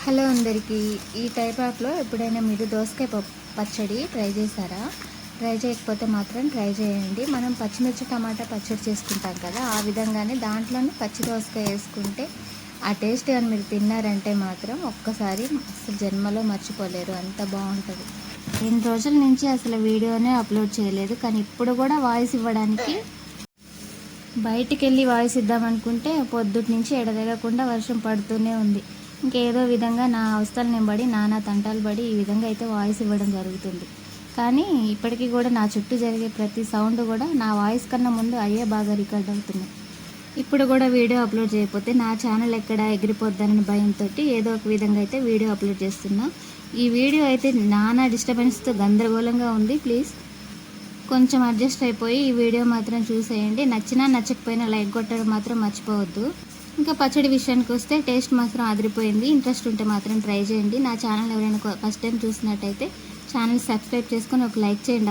Hello అందరికీ. ఈ type ఆఫ్లో ఎప్పుడైనా మీరు దోసకాయ పచ్చడి ట్రై చేశారా? ట్రై చేయకపోతే మాత్రం ట్రై చేయండి. మనం పచ్చిమిర్చి టమాటా పచ్చడి చేసుకుంటాం కదా, ఆ విధంగానే దాంట్లోనే పచ్చి దోసకాయ వేసుకుంటే ఆ టేస్ట్ కానీ మీరు తిన్నారంటే మాత్రం ఒక్కసారి అసలు జన్మలో మర్చిపోలేరు, అంత బాగుంటుంది. 2 రోజుల నుంచి అసలు వీడియోనే అప్లోడ్ చేయలేదు, కానీ ఇప్పుడు కూడా వాయిస్ ఇవ్వడానికి బయటికి వెళ్ళి వాయిస్ ఇద్దామనుకుంటే పొద్దుటి నుంచి ఎడతెగకుండా వర్షం పడుతూనే ఉంది. ఇంకేదో విధంగా నా అవస్థలు నేను పడి నానా తంటాలు పడి ఈ విధంగా అయితే వాయిస్ ఇవ్వడం జరుగుతుంది. కానీ ఇప్పటికీ కూడా నా చుట్టూ జరిగే ప్రతి సౌండ్ కూడా నా వాయిస్ కన్నా ముందు అయ్యే బాగా రికార్డ్ అవుతున్నాయి. ఇప్పుడు కూడా వీడియో అప్లోడ్ చేయకపోతే నా ఛానల్ ఎక్కడ ఎగిరిపోద్దానని భయంతో ఏదో ఒక విధంగా అయితే వీడియో అప్లోడ్ చేస్తున్నా. ఈ వీడియో అయితే నానా డిస్టర్బెన్స్తో గందరగోళంగా ఉంది. ప్లీజ్ కొంచెం అడ్జస్ట్ అయిపోయి ఈ వీడియో మాత్రం చూసేయండి. నచ్చినా నచ్చకపోయినా లైక్ కొట్టడం మాత్రం మర్చిపోవద్దు. ఇంకా పచ్చడి విషయానికి వస్తే టేస్ట్ మాత్రం అదిరిపోయింది. ఇంట్రెస్ట్ ఉంటే మాత్రం ట్రై చేయండి. నా ఛానల్ ఎవరైనా ఫస్ట్ టైం చూసినట్టయితే ఛానల్ సబ్స్క్రైబ్ చేసుకొని ఒక లైక్ చేయండి.